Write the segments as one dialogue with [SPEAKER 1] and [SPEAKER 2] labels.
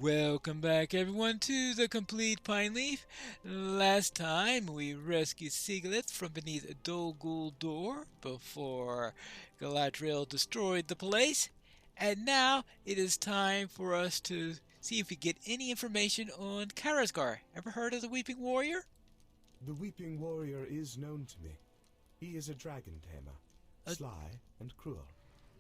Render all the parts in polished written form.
[SPEAKER 1] Welcome back everyone to the Complete Pineleaf. Last time we rescued Siglith from beneath a Dol Gul door before Galadriel destroyed the place. And now it is time for us to see if we get any information on Karasgar. Ever heard of the Weeping Warrior?
[SPEAKER 2] The Weeping Warrior is known to me. He is a dragon tamer,
[SPEAKER 1] A,
[SPEAKER 2] sly and cruel.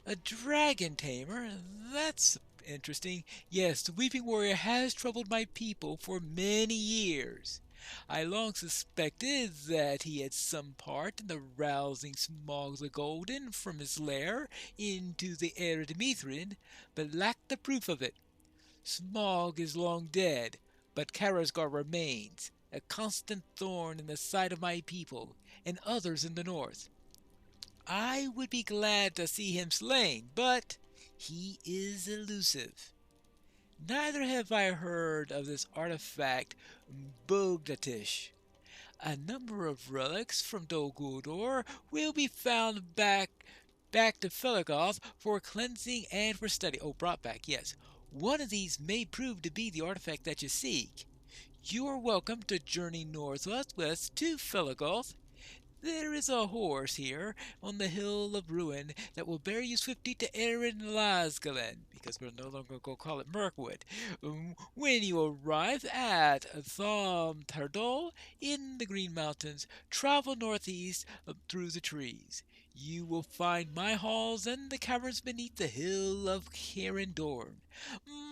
[SPEAKER 1] a dragon tamer? That's interesting. Yes, the Weeping Warrior has troubled my people for many years. I long suspected that he had some part in the rousing Smaug the Golden from his lair into the Arid Mithrin, but lacked the proof of it. Smaug is long dead, but Karasgar remains, a constant thorn in the side of my people and others in the north. I would be glad to see him slain, but he is elusive. Neither have I heard of this artifact Bogdatish. A number of relics from Dol Guldur will be found back to Felagos for cleansing and for study. Oh, brought back, yes. One of these may prove to be the artifact that you seek. You are welcome to journey northwest to Felagos. There is a horse here on the hill of ruin that will bear you swiftly to Erin Lasgalen, because we're no longer going to call it Mirkwood. When you arrive at Thom Tardol in the Green Mountains, travel northeast through the trees. You will find my halls and the caverns beneath the hill of Carindorn.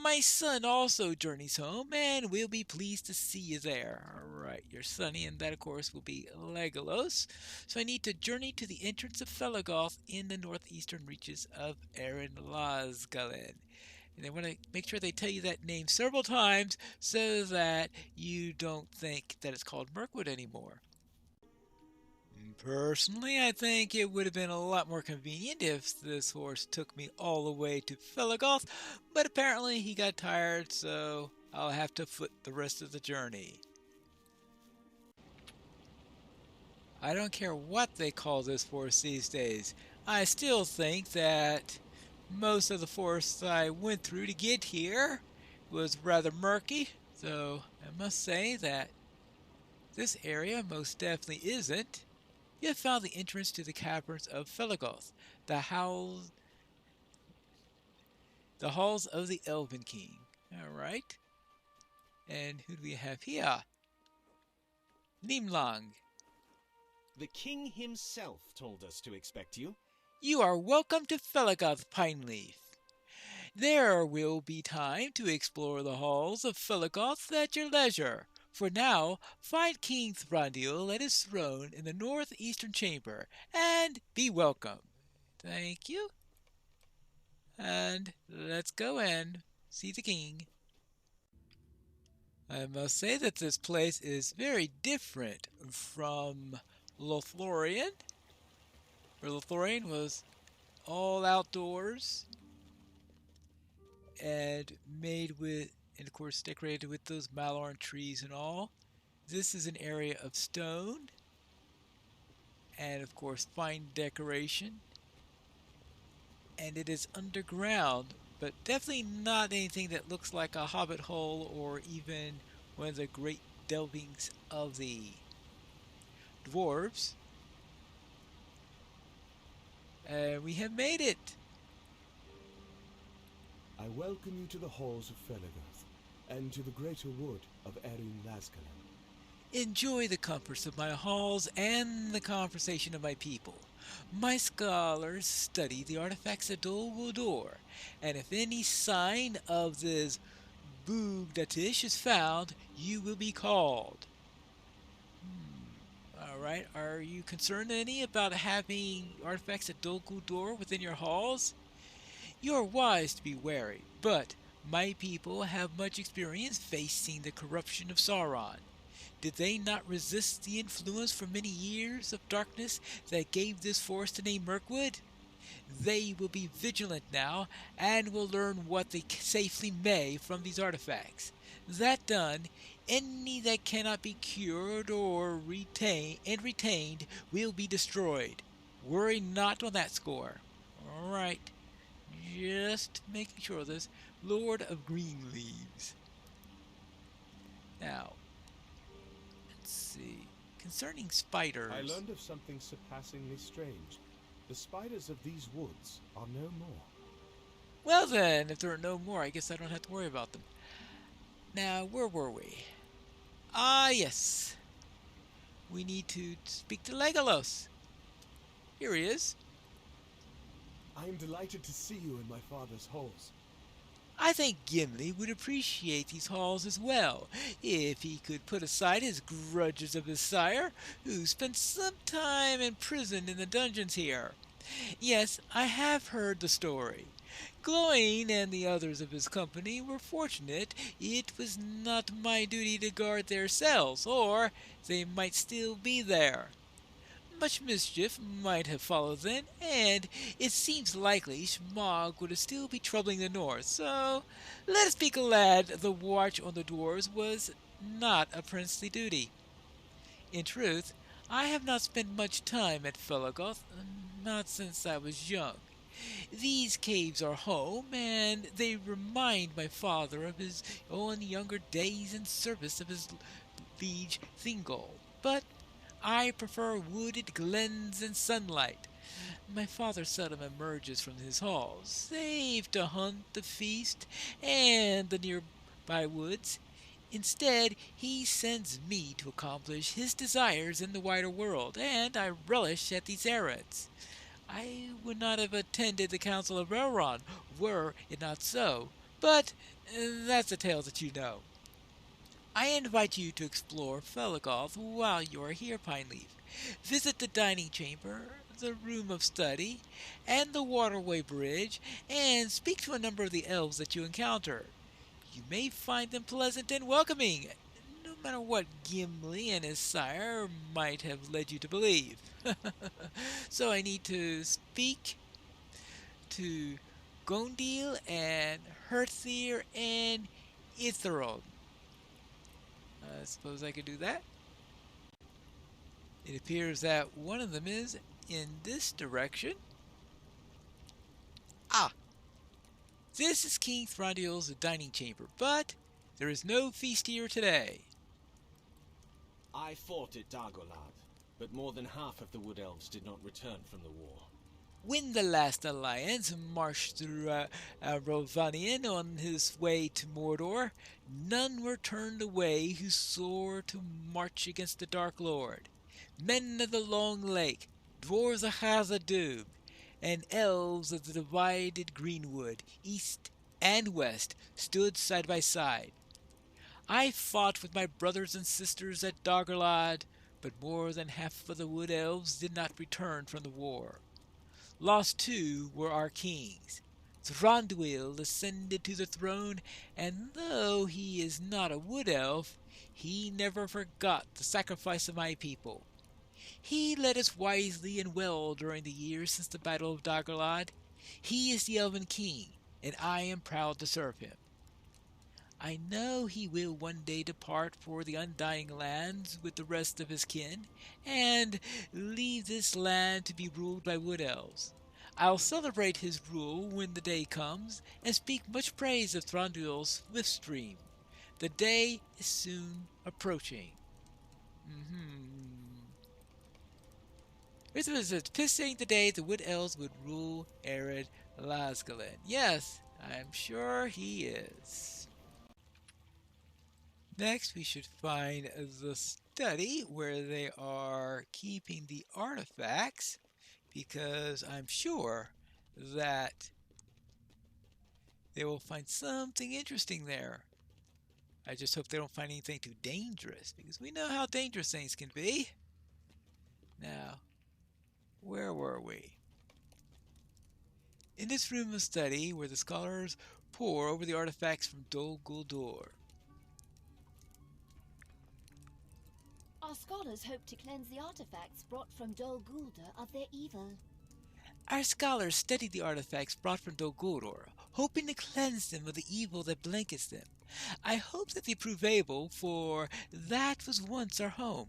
[SPEAKER 1] My son also journeys home and will be pleased to see you there. Alright, your sonny, and that of course will be Legolas. So I need to journey to the entrance of Felagos in the northeastern reaches of Erin Lasgalen. And I want to make sure they tell you that name several times so that you don't think that it's called Mirkwood anymore. Personally, I think it would have been a lot more convenient if this horse took me all the way to Felagos, but apparently he got tired, so I'll have to foot the rest of the journey. I don't care what they call this forest these days. I still think that most of the forest I went through to get here was rather murky, so I must say that this area most definitely isn't. You have found the entrance to the caverns of Felagos, the halls of the Elven King. Alright. And who do we have here? Nimlang.
[SPEAKER 3] The king himself told us to expect you.
[SPEAKER 1] You are welcome to Felagos, Pineleaf. There will be time to explore the halls of Felagos at your leisure. For now, find King Thranduil at his throne in the northeastern chamber, and be welcome. Thank you. And let's go and see the king. I must say that this place is very different from Lothlorien, where Lothlorien was all outdoors and made with, and of course decorated with those Malorn trees and all. This is an area of stone and of course fine decoration, and it is underground, but definitely not anything that looks like a hobbit hole or even one of the great delvings of the dwarves. We have made it.
[SPEAKER 2] I welcome you to the halls of Felagos, and to the greater wood of Erin Lasgalen.
[SPEAKER 1] Enjoy the comforts of my halls and the conversation of my people. My scholars study the artifacts of Dol Guldur, and if any sign of this Bugdatish is found, you will be called. Alright, are you concerned any about having artifacts of Dol Guldur within your halls? You are wise to be wary, but my people have much experience facing the corruption of Sauron. Did they not resist the influence for many years of darkness that gave this forest the name Mirkwood? They will be vigilant now and will learn what they safely may from these artifacts. That done, any that cannot be cured or retained will be destroyed. Worry not on that score. Alright, just making sure of this. Lord of Green Leaves. Now, let's see. Concerning
[SPEAKER 2] I
[SPEAKER 1] spiders.
[SPEAKER 2] learned of something surpassingly strange. The spiders of these woods are no more.
[SPEAKER 1] Well then, if there are no more, I guess I don't have to worry about them. Now, where were we? Ah, yes. We need to speak to Legolas. Here he is.
[SPEAKER 2] I am delighted to see you in my father's halls.
[SPEAKER 1] I think Gimli would appreciate these halls as well, if he could put aside his grudges of his sire, who spent some time imprisoned in the dungeons here. Yes, I have heard the story. Gawain and the others of his company were fortunate it was not my duty to guard their cells, or they might still be there. Much mischief might have followed then, and it seems likely Smog would still be troubling the north, so let us be glad the watch on the dwarves was not a princely duty. In truth, I have not spent much time at Felagos, not since I was young. These caves are home, and they remind my father of his own younger days in service of his liege Thingol. But I prefer wooded glens and sunlight. My father seldom emerges from his halls, save to hunt, the feast, and the nearby woods. Instead, he sends me to accomplish his desires in the wider world, and I relish at these errands. I would not have attended the Council of Elrond were it not so, but that's a tale that you know. I invite you to explore Felagoth while you are here, Pineleaf. Visit the dining chamber, the room of study, and the waterway bridge, and speak to a number of the elves that you encounter. You may find them pleasant and welcoming, no matter what Gimli and his sire might have led you to believe. So I need to speak to Gondil and Herthir and Ithrold. I suppose I could do that. It appears that one of them is in this direction. Ah, this is King Thranduil's dining chamber, but there is no feast here today.
[SPEAKER 3] I fought at Dagorlad, but more than half of the Wood Elves did not return from the war.
[SPEAKER 1] When the last alliance marched through Rovanion on his way to Mordor, none were turned away who swore to march against the Dark Lord. Men of the Long Lake, dwarves of Khazad-dûm, and elves of the divided Greenwood, east and west, stood side by side. I fought with my brothers and sisters at Dagorlad, but more than half of the Wood Elves did not return from the war. Lost too were our kings. Thranduil ascended to the throne, and though he is not a wood elf, he never forgot the sacrifice of my people. He led us wisely and well during the years since the Battle of Dagorlad. He is the Elven King, and I am proud to serve him. I know he will one day depart for the Undying Lands with the rest of his kin, and leave this land to be ruled by wood elves. I'll celebrate his rule when the day comes, and speak much praise of Thranduil's swift stream. The day is soon approaching. It was anticipating the day the wood elves would rule arid Lasgalen. Yes, I'm sure he is. Next, we should find the study where they are keeping the artifacts, because I'm sure that they will find something interesting there. I just hope they don't find anything too dangerous, because we know how dangerous things can be. Now, where were we? In this room of study where the scholars pore over the artifacts from Dol Guldur.
[SPEAKER 4] Our scholars hope to cleanse the artifacts brought from Dol Guldur of their evil.
[SPEAKER 1] Our scholars studied the artifacts brought from Dol Guldur, hoping to cleanse them of the evil that blankets them. I hope that they prove able, for that was once our home.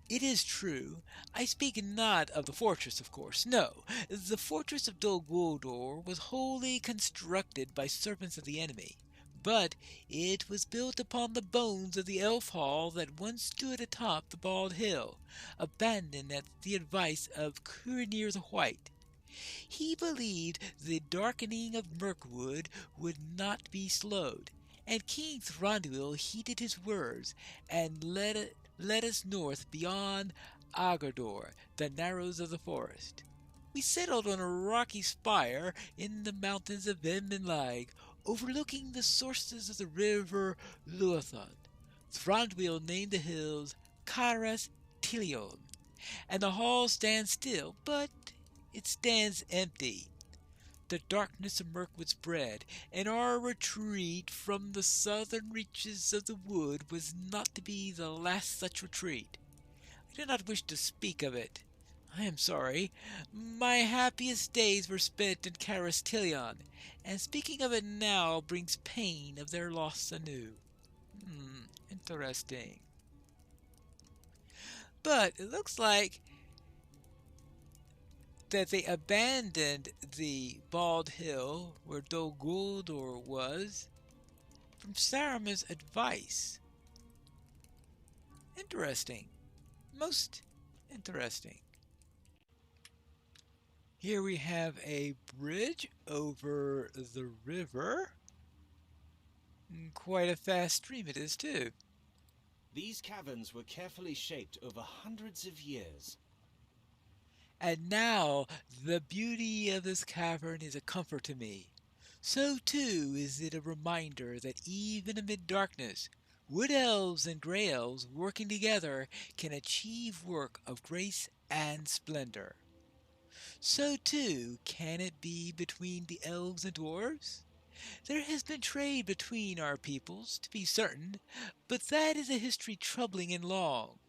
[SPEAKER 1] It is true, I speak not of the fortress, of course. No, the fortress of Dol Guldur was wholly constructed by servants of the enemy. but it was built upon the bones of the elf hall that once stood atop the bald hill, abandoned at the advice of Curinir the White. He believed the darkening of Mirkwood would not be slowed, and King Thranduil heeded his words and led us north beyond Agador, the narrows of the forest. We settled on a rocky spire in the mountains of Emmenlag, overlooking the sources of the river Luathon. Thranduil named the hills Caras Tilion, and the hall stands still, but it stands empty. The darkness of Mirkwood spread, and our retreat from the southern reaches of the wood was not to be the last such retreat. I do not wish to speak of it. I am sorry. My happiest days were spent in Carastilion, and speaking of it now brings pain of their loss anew. Interesting. But it looks like that they abandoned the bald hill where Dol Guldur was from Saruman's advice. Interesting. Most interesting. Here we have a bridge over the river. Quite a fast stream it is, too.
[SPEAKER 3] These caverns were carefully shaped over hundreds of years.
[SPEAKER 1] And now the beauty of this cavern is a comfort to me. So too is it a reminder that even amid darkness, wood elves and grey elves working together can achieve work of grace and splendor. So too can it be between the elves and dwarves. There has been trade between our peoples, to be certain, but that is a history troubling and long.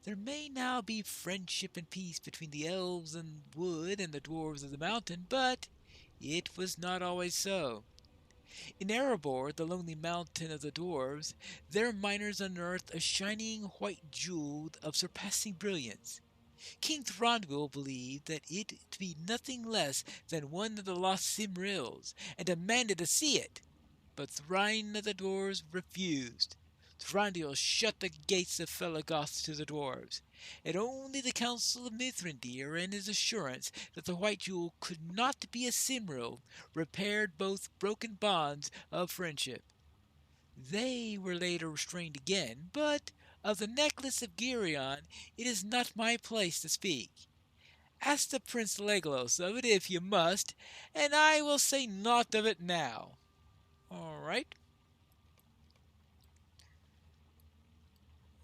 [SPEAKER 1] There may now be friendship and peace between the elves and wood and the dwarves of the mountain, but it was not always so. In Erebor, the lonely mountain of the dwarves, their miners unearthed a shining white jewel of surpassing brilliance. King Thranduil believed that it to be nothing less than one of the lost Cimrils, and demanded to see it. But Thrain of the dwarves refused. Thranduil shut the gates of Felagos to the dwarves, and only the counsel of Mithrandir and his assurance that the white jewel could not be a Cimril repaired both broken bonds of friendship. They were later restrained again, but of the necklace of Geryon it is not my place to speak. Ask the Prince Legolas of it if you must, and I will say naught of it now. All right.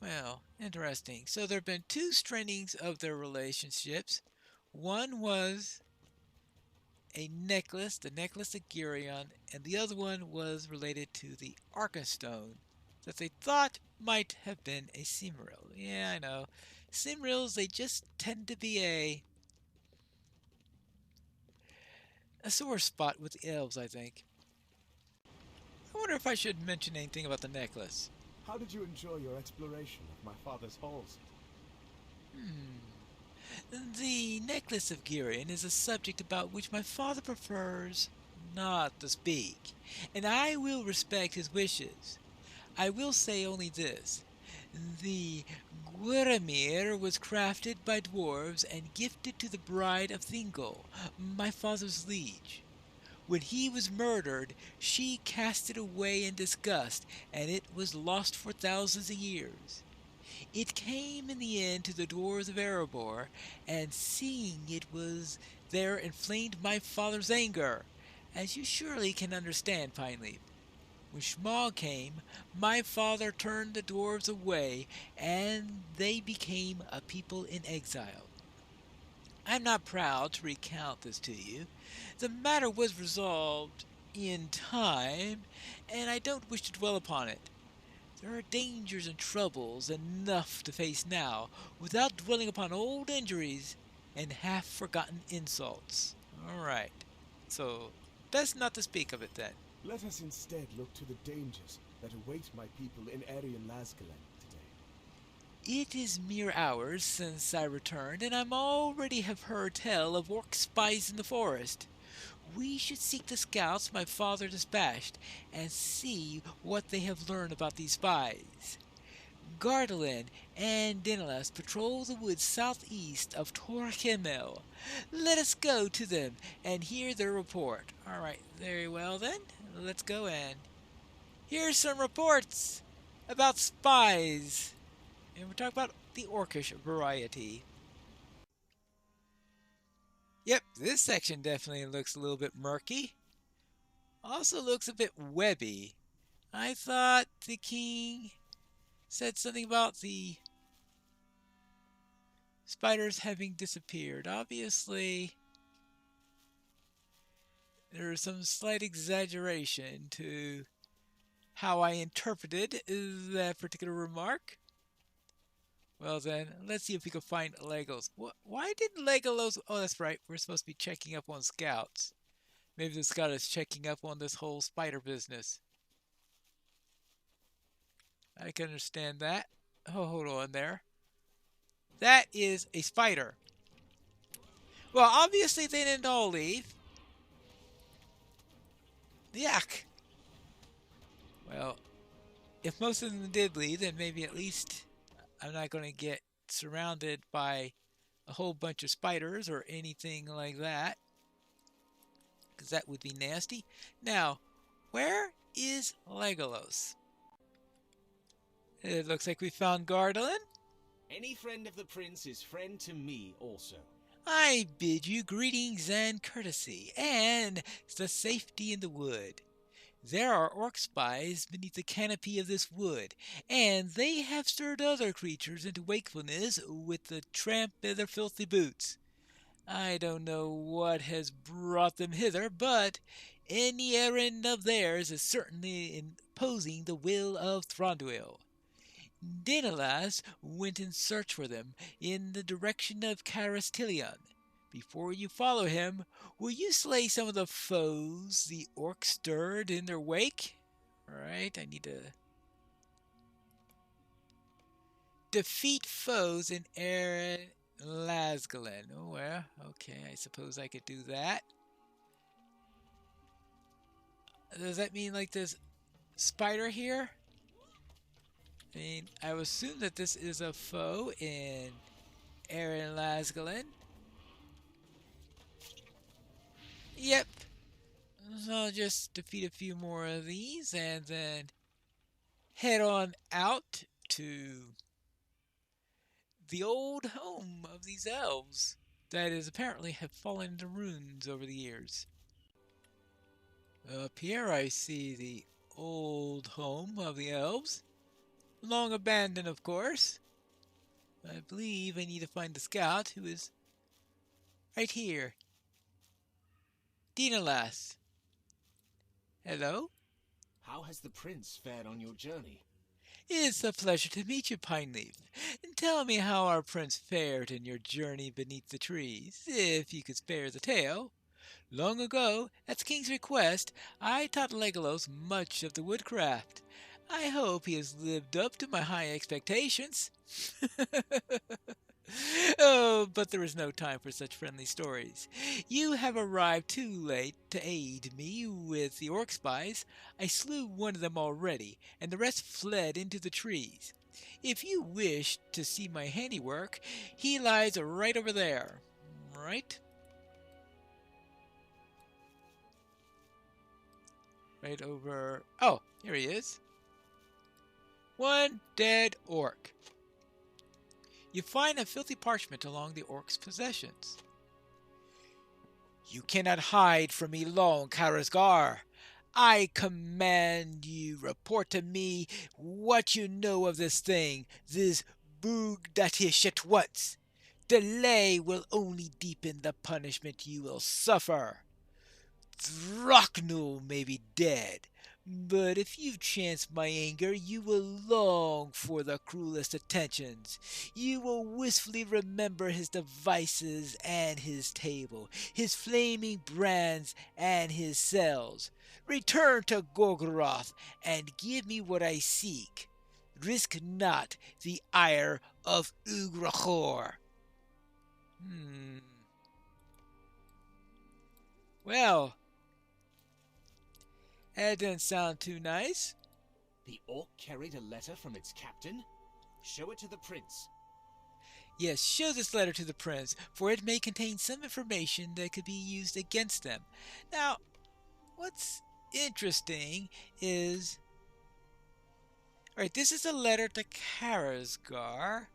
[SPEAKER 1] Well, interesting. So there have been two strainings of their relationships. One was a necklace, the necklace of Geryon, and the other one was related to the Arcanstone that they thought might have been a Cimril. Yeah, I know. Cimrils, they just tend to be a sore spot with the elves, I think. I wonder if I should mention anything about the necklace.
[SPEAKER 2] How did you enjoy your exploration of my father's halls?
[SPEAKER 1] The necklace of Geryon is a subject about which my father prefers not to speak, and I will respect his wishes. I will say only this. The Guiramir was crafted by dwarves and gifted to the bride of Thingol, my father's liege. When he was murdered, she cast it away in disgust, and it was lost for thousands of years. It came in the end to the dwarves of Erebor, and seeing it was there inflamed my father's anger, as you surely can understand, Pineleaf. When Shmaug came, my father turned the dwarves away, and they became a people in exile. I am not proud to recount this to you. The matter was resolved in time, and I don't wish to dwell upon it. There are dangers and troubles enough to face now, without dwelling upon old injuries and half-forgotten insults. All right, so best not to speak of it then.
[SPEAKER 2] Let us instead look to the dangers that await my people in Aryan Lasgalan today.
[SPEAKER 1] It is mere hours since I returned, and I already have heard tell of orc spies in the forest. We should seek the scouts my father dispatched and see what they have learned about these spies. Gardelin and Dinalas patrol the woods southeast of Torquemel. Let us go to them and hear their report. All right, very well then. Let's go and here's some reports about spies. And we're talking about the orcish variety. Yep, this section definitely looks a little bit murky. Also looks a bit webby. I thought the king said something about the spiders having disappeared. Obviously, there is some slight exaggeration to how I interpreted that particular remark. Well then, let's see if we can find Legos. Why did Legolos... Oh, that's right. We're supposed to be checking up on scouts. Maybe the scout is checking up on this whole spider business. I can understand that. Oh, hold on there. That is a spider. Well, obviously they didn't all leave. Yuck. Well, if most of them did leave, then maybe at least I'm not going to get surrounded by a whole bunch of spiders or anything like that, because that would be nasty. Now, where is Legolos? It looks like we found Gardelin.
[SPEAKER 3] Any friend of the prince is friend to me also.
[SPEAKER 1] I bid you greetings and courtesy, and the safety in the wood. There are orc spies beneath the canopy of this wood, and they have stirred other creatures into wakefulness with the tramp of their filthy boots. I don't know what has brought them hither, but any errand of theirs is certainly imposing the will of Thranduil. Daedalus went in search for them in the direction of Carastilion. Before you follow him, will you slay some of the foes the orcs stirred in their wake? Alright, I need to defeat foes in Aaron Lasgalen. Oh, well, okay, I suppose I could do that. Does that mean like this spider here? I mean, I would assume that this is a foe in Aaron Lasgalen. Yep. So I'll just defeat a few more of these and then head on out to the old home of these elves that is apparently have fallen into ruins over the years. Up here I see the old home of the elves. Long abandoned, of course. I believe I need to find the scout who is right here. Dinalas. Hello?
[SPEAKER 3] How has the prince fared on your journey?
[SPEAKER 1] It's a pleasure to meet you, Pineleaf. Tell me how our prince fared in your journey beneath the trees, if you could spare the tale. Long ago, at the king's request, I taught Legolas much of the woodcraft. I hope he has lived up to my high expectations. Oh, but there is no time for such friendly stories. You have arrived too late to aid me with the orc spies. I slew one of them already, and the rest fled into the trees. If you wish to see my handiwork, he lies right over there. Right? Right over... Oh, here he is. One dead orc. You find a filthy parchment along the orc's possessions. You cannot hide from me long, Karasgar. I command you report to me what you know of this thing, this Bugdatish at once. Delay will only deepen the punishment you will suffer. Throcknul may be dead, but if you chance my anger, you will long for the cruelest attentions. You will wistfully remember his devices and his table, his flaming brands and his cells. Return to Gorgoroth and give me what I seek. Risk not the ire of Ugrachor. Well, that didn't sound too nice.
[SPEAKER 3] The orc carried a letter from its captain? Show it to the prince.
[SPEAKER 1] Yes, show this letter to the prince, for it may contain some information that could be used against them. Now, what's interesting is... Alright, this is a letter to Karazgar.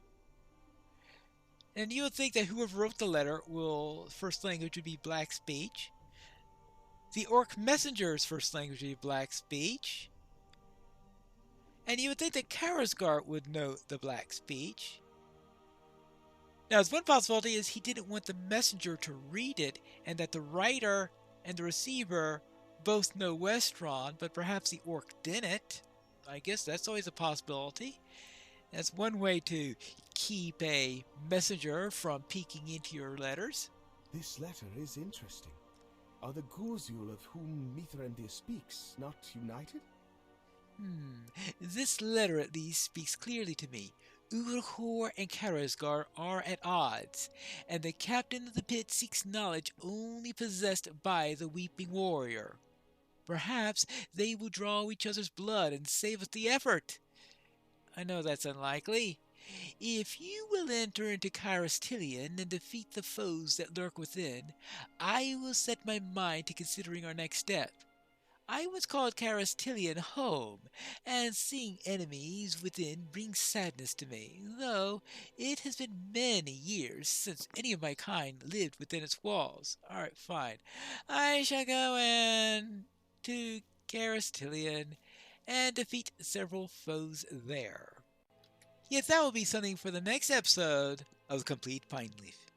[SPEAKER 1] And you would think that whoever wrote the letter first language would be Black Speech. The Orc Messenger's first language would be Black Speech. And you would think that Karazgar would know the Black Speech. Now, one possibility is he didn't want the messenger to read it, and that the writer and the receiver both know Westron, but perhaps the orc didn't. I guess that's always a possibility. That's one way to keep a messenger from peeking into your letters.
[SPEAKER 2] This letter is interesting. Are the Guzul of whom Mithrandir speaks not united?
[SPEAKER 1] This letter at least speaks clearly to me. Urhor and Karazgar are at odds, and the captain of the pit seeks knowledge only possessed by the Weeping Warrior. Perhaps they will draw each other's blood and save us the effort. I know that's unlikely. If you will enter into Kyrostilion and defeat the foes that lurk within, I will set my mind to considering our next step. I once called Kyrostilion home, and seeing enemies within brings sadness to me, though it has been many years since any of my kind lived within its walls. Alright, fine. I shall go in to Kyrostilion and defeat several foes there. Yes, that will be something for the next episode of Complete Pineleaf.